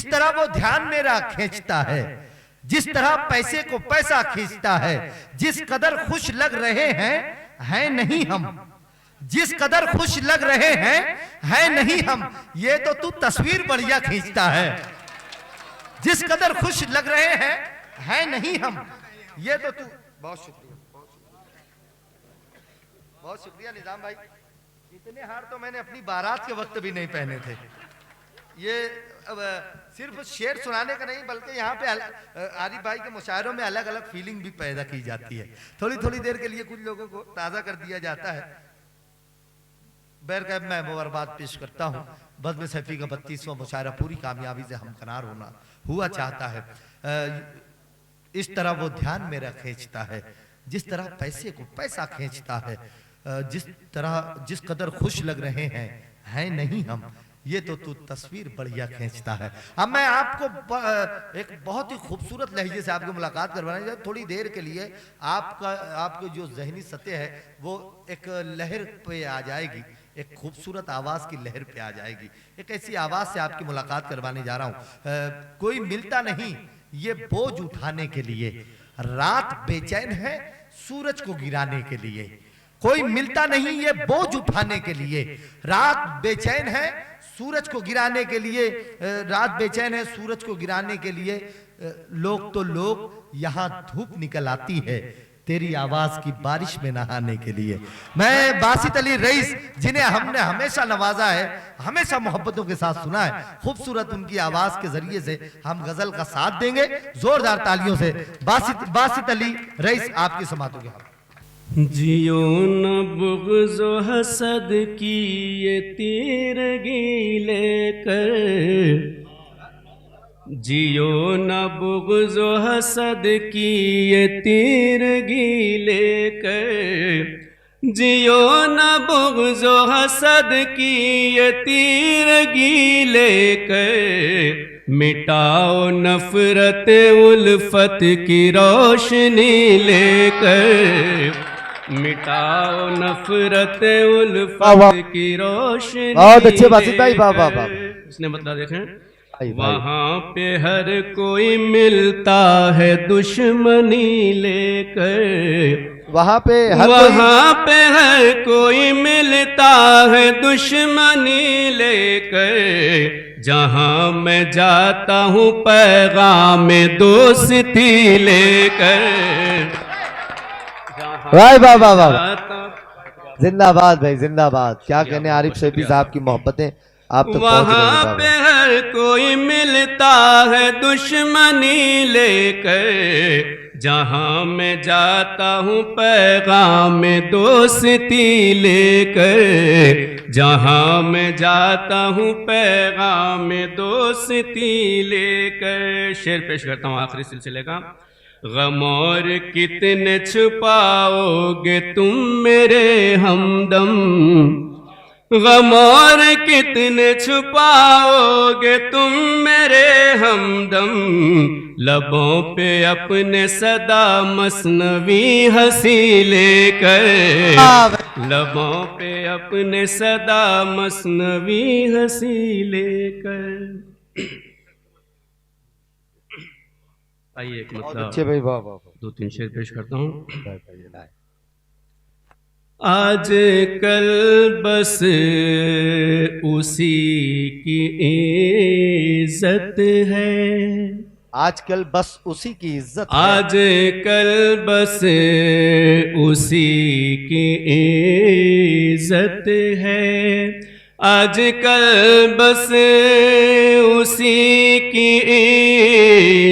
जिस तरह वो ध्यान मेरा खींचता है, जिस तरह पैसे को पैसा खींचता है, जिस कदर खुश लग रहे हैं नहीं हम, जिस कदर खुश लग रहे हैं नहीं हम, ये तो तू तस्वीर बढ़िया खींचता है। जिस कदर खुश लग रहे हैं नहीं हम, ये तो तू। बहुत शुक्रिया, बहुत शुक्रिया निजाम भाई। इतने हार तो मैंने अपनी बारात के वक्त भी नहीं पहने थे। ये सिर्फ शेर सुनाने का नहीं, बल्कि यहाँ पे आरिफ भाई के मुशायरों में अलग अलग फीलिंग भी पैदा की जाती है। थोड़ी थोड़ी देर के लिए कुछ लोगों को ताज़ा कर दिया जाता है। बैरकैब मैं मुबारकबाद पेश करता हूँ। बज़्म सैफी का 32वां मुशायरा पूरी कामयाबी से हमकनार हुआ चाहता है। इस तरह वो ध्यान मेरा खींचता है, जिस तरह पैसे को पैसा खींचता है, जिस कदर खुश लग रहे हैं नहीं हम, ये तो तू तस्वीर बढ़िया खींचता है। अब मैं आपको एक बहुत ही खूबसूरत लहजे से आपकी मुलाकात करवाने जा, थोड़ी देर के लिए आपको जो जहनी सतह है वो एक लहर पे आ जाएगी, एक खूबसूरत आवाज की लहर पे आ जाएगी। एक ऐसी आवाज से आपकी मुलाकात करवाने जा रहा हूँ। कोई मिलता नहीं ये बोझ उठाने के लिए, रात बेचैन है सूरज को गिराने के लिए। कोई मिलता नहीं ये बोझ उठाने के लिए, रात बेचैन है सूरज को गिराने के लिए, रात बेचैन है सूरज को गिराने के लिए। लोग यहाँ धूप निकल आती है तेरी आवाज की बारिश में नहाने के लिए। मैं बासित अली रईस, जिन्हें हमने हमेशा नवाजा है, हमेशा मोहब्बतों के साथ सुना है, खूबसूरत उनकी आवाज के जरिए से हम गजल का साथ देंगे जोरदार तालियों से। बासित अली रईस आपकी समातों के हाथ। जियो न बुग़्ज़ो हसद की ये तीरगी लेकर, जियो न बुग़्ज़ो हसद की ये तीरगी लेकर, जियो न बुग़्ज़ो हसद की ये तीरगी लेकर, मिटाओ नफ़रत उल्फत की रोशनी लेकर, मिटाओ नफ़रत उल्फत की रोशनी। बहुत अच्छे बासित भाई, वाह वाह वाह। इसने मतलब देखें, वहाँ पे हर कोई मिलता है दुश्मनी लेकर, वहाँ पे हर कोई मिलता है दुश्मनी लेकर, जहाँ मैं जाता हूँ पैगाम दोस्ती लेकर। वाह वाह वाह वाह, जिंदाबाद भाई जिंदाबाद। क्या कहने आरिफ सैफी साहब की मोहब्बतें आप तक वहाँ पे हर कोई मिलता है दुश्मनी लेकर, जहाँ मैं जाता हूँ पैगाम दोस्ती लेकर, जहाँ मैं जाता हूँ पैगाम दोस्ती लेकर। शेर पेश करता हूँ आखिरी सिलसिले का। गम और कितने छुपाओगे तुम मेरे हमदम, गम और कितने छुपाओगे तुम मेरे हमदम, लबों पे अपने सदा मसनवी हंसी लेकर, लबों पे अपने सदा मसनवी हंसी लेकर। आइए एक मतलब अच्छे भाई, वाह वाह। 2-3 शेर पेश करता हूँ। आज कल बस उसी की इज्जत है, आजकल बस उसी की इज्जत, आज कल बस उसी की इज्जत है, आजकल बस उसी की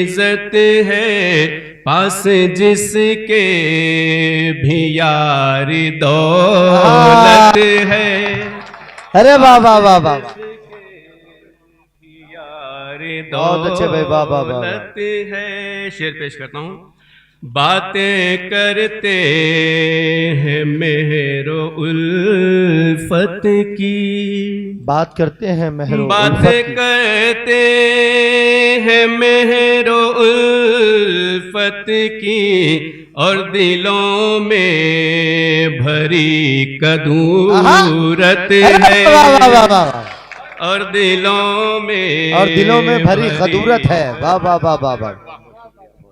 इज्जत है, पास जिसके भी यारी दौलत है। अरे वाह वाह वाह वाह, यारी बहुत अच्छे भाई, वाह वाह वाह। दौलत है। शेर पेश करता हूँ। बातें करते हैं मेहरो उल्फत की, बात करते हैं मेहरो बातें करते हैं मेहरो उल्फत की, और दिलों में भरी कदूरत है, और दिलों में भरी खदूरत है। वाह वाह वाह वाह वाह,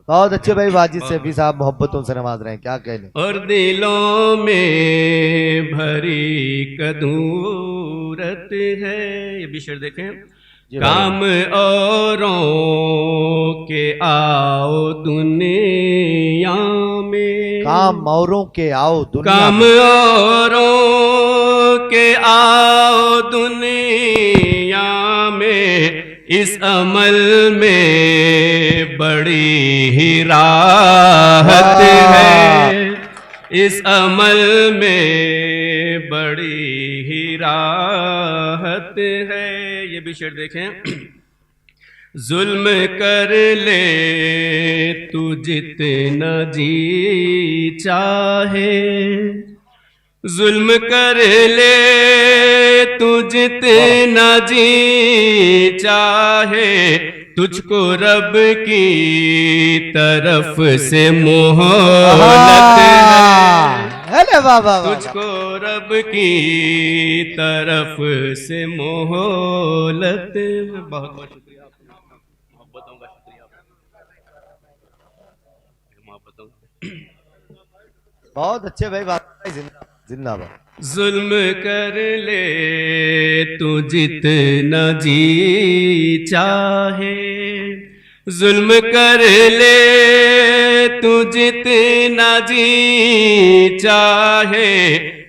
बहुत अच्छे भाई। वाजिद सैफी साहब मोहब्बतों से नवाज रहे हैं, क्या कहने। और दिलों में भरी कदूरत है। ये भी शेर देखें। काम औरों के आओ दुनिया में, काम औरों के आओ दुनिया काम में, औरों के आओ दुनिया में, इस अमल में बड़ी ही राहत है, इस अमल में बड़ी ही राहत है। ये भी शेर देखें। जुल्म कर ले तू जितना जी चाहे, जुल्म कर ले तू जितना जी चाहे, तुझको रब की तरफ से मोहलत है। अरे वाह वाह वाह, तुझको रब की तरफ से मोहलत। बहुत बहुत शुक्रिया, मोहब्बतों का शुक्रिया, मोहब्बतों। बहुत अच्छे भाई, जिंदाबाद जिंदाबाद। जुल्म कर ले तू जितना जी चाहे, जुल्म कर ले तू जितना जी चाहे,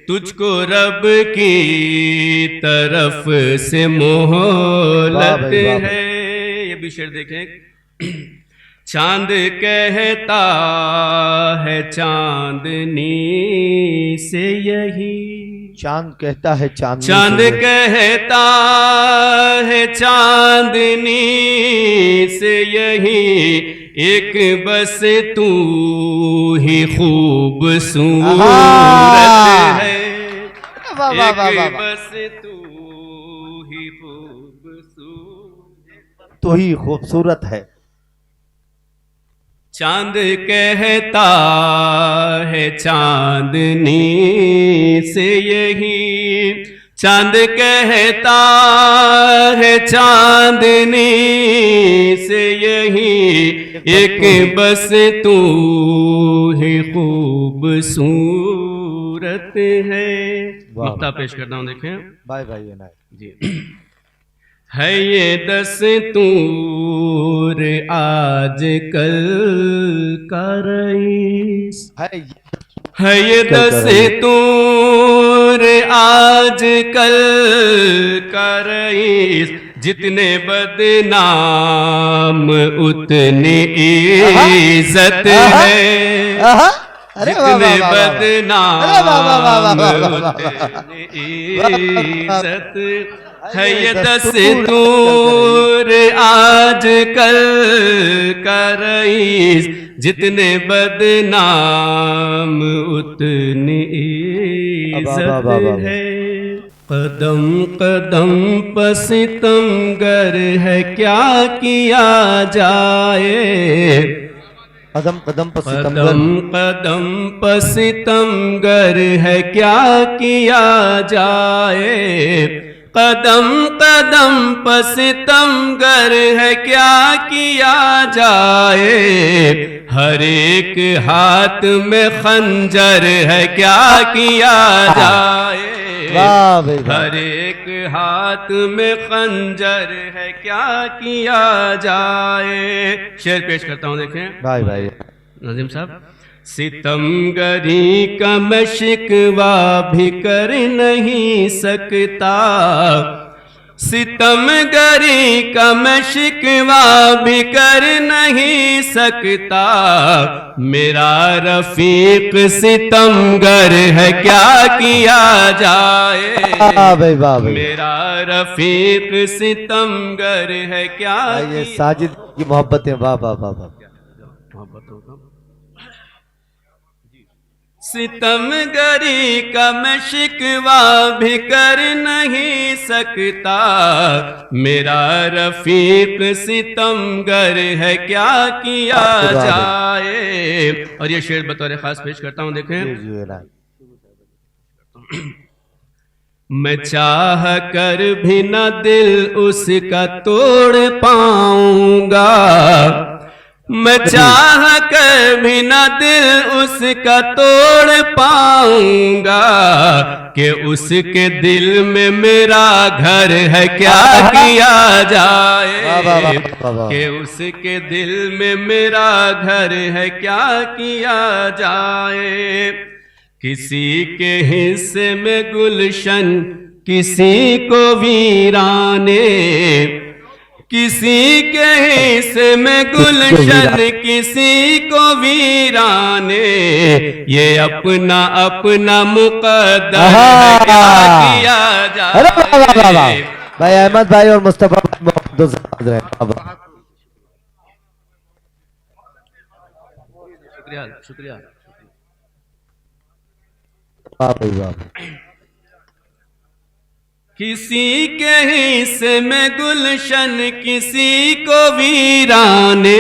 तुझको रब की तरफ से मोहलत है। ये भी शेर देखें। चांद कहता है चांदनी से यही, चांद कहता है चांद कहता है चांदनी से यही, एक बस तू ही खूबसूरत है, एक बस तू ही खूबसूरत, तू ही खूबसूरत है। चांद कहता है चांदनी से यही, चांद कहता है चांदनी से यही, एक बस तू ही खूबसूरत है। नुक्ता पेश करता हूँ, देखें। बाय बाय जी। है ये दस्तूर आज कल का रईस, है ये दस्तूर आज कल का रईस, जितने बदनाम उतनी इज्जत है, जितने बदनाम उतनी इज्जत है। ये दस्तूर आज कल का रईस, जितने बदनाम उतनी इज्जत है। कदम कदम पर सितमगर है, क्या किया जाए, कदम कदम पर सितमगर, कदम कदम पर सितमगर है, क्या किया जाए, कदम कदम पर सितमगर है, क्या किया जाए, हर एक हाथ में खंजर है, क्या किया जाए, हर एक हाथ में खंजर है, क्या किया जाए। शेर पेश करता हूँ, देखें भाई भाई नाजिम साहब। सितमगरी का मैं शिकवा भी कर नहीं सकता, सितमगरी का मैं शिकवा भी कर नहीं सकता, मेरा रफीक सितमगर है, क्या किया जाए, मेरा रफीक सितमगर है, क्या ये साजिद की मोहब्बतें। वाह वाह वाह वाह, सितमगरी का मैं शिकवा भी कर नहीं सकता, मेरा रफीक सितमगर है, क्या किया जाए। और ये शेर बतौर खास पेश करता हूं, देखें। मैं चाह कर भी न दिल उसका तोड़ पाऊंगा, मैं चाह कर भी न दिल उसका तोड़ पाऊंगा, कि उसके दिल में मेरा घर है क्या किया जाए, कि उसके दिल में मेरा घर है क्या किया जाए। किसी के हिस्से में गुलशन किसी को वीराने, किसी के हिस्से में गुलशन किसी को वीराने, ये अपना अपना मुकद्दर है क्या किया जाए। भाई अहमद भाई और मुस्तफा शुक्रिया शुक्रिया। किसी के हिस्से में गुलशन किसी को वीराने,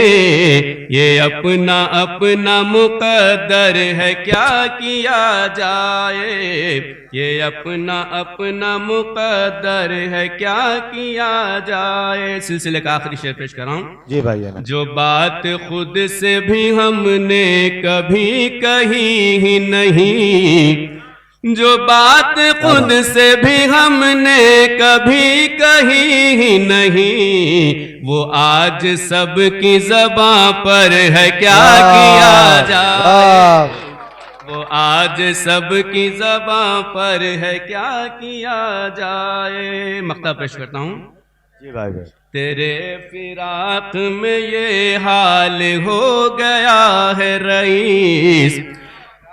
ये अपना अपना मुकद्दर है क्या किया जाए, ये अपना अपना मुकद्दर है क्या किया जाए। सिलसिले का आखिरी शेर पेश कर रहा हूं जी भाई है ना। जो बात खुद से भी हमने कभी कही ही नहीं, जो बात खुद से भी हमने कभी कही ही नहीं, वो आज सबकी ज़बां पर है क्या किया जाए, वो आज सबकी ज़बां पर है क्या किया जाए। मक्ता पेश करता हूँ जी भाई। तेरे फिराक में ये हाल हो गया है रईस,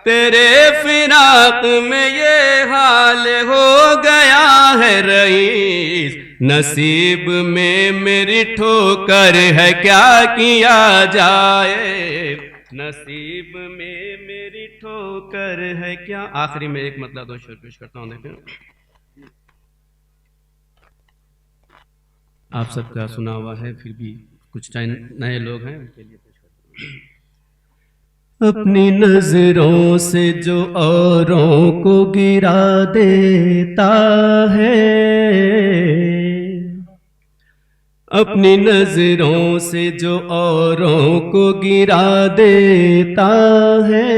तेरे फिराक में ये हाल हो गया है रईस, नसीब में मेरी ठोकर है क्या किया जाए, नसीब में मेरी ठोकर है क्या। आखिरी में एक मतलब दो शेर पेश करता हूँ, देखें आप सबका सुना हुआ है, फिर भी कुछ टाइम नए लोग हैं उनके लिए पेश करता हूँ। अपनी नजरों से जो औरों को गिरा देता है, अपनी नजरों से जो औरों को गिरा देता है,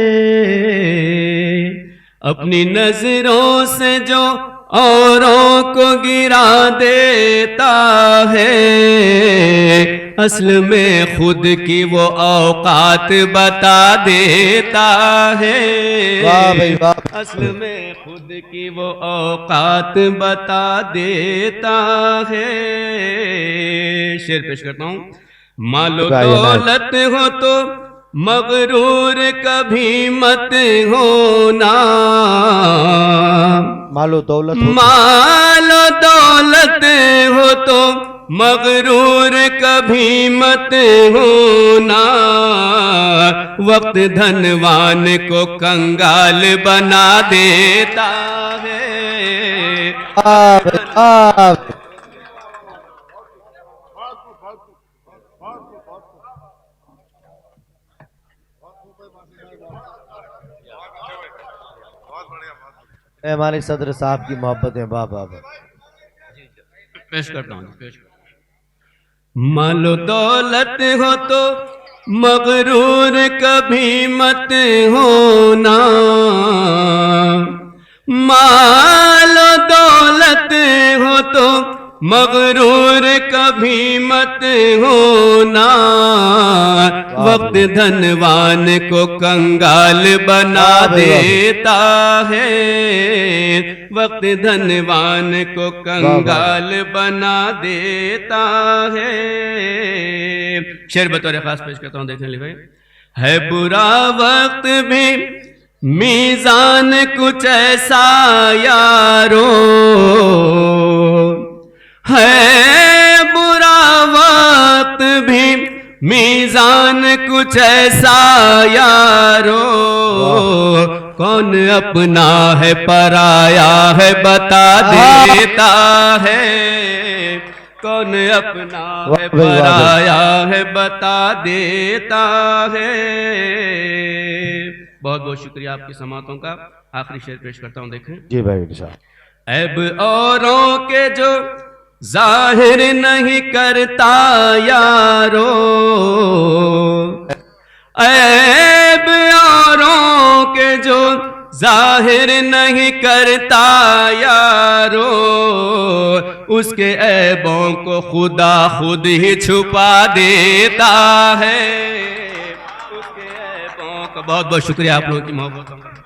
अपनी नजरों से जो औरों को गिरा देता है, असल में खुद की वो औकात बता देता है। वाह भाई वाह। असल में खुद की वो औकात बता देता है। शेर पेश करता हूँ। मालो दौलत हो तो मगरूर कभी मत होना, मालो दौलत हो तो मगरूर कभी मत होना, वक्त धनवान को कंगाल बना देता है। हमारे सदर साहब की मोहब्बत है। वाह वाह। पेश करता हूँ, पेश मालो दौलत हो तो मगरूर कभी मत होना, मालो दौलत हो तो मगरूर कभी मत होना, वक्त धनवान को कंगाल बना देता है, वक्त धनवान को कंगाल बना देता है। शेर बतौर खास पेश करता हूँ, देखने लिए भाई। है बुरा वक्त भी मीज़ान कुछ ऐसा यारो, है बुरा वक्त भी मीज़ान कुछ ऐसा यारो, कौन अपना है पराया है बता देता है, कौन अपना है पराया है बता देता है। बहुत बहुत शुक्रिया आपकी समातों का। आखिरी शेर पेश करता हूँ, देखें जी भाई। ऐब औरों के जो जाहिर नहीं करता यारो, ऐब औरों के जो जाहिर नहीं करता यारो, उसके ऐबों को खुदा खुद ही छुपा देता है। उसके ऐबों का बहुत बहुत शुक्रिया आप लोगों की मोहब्बत।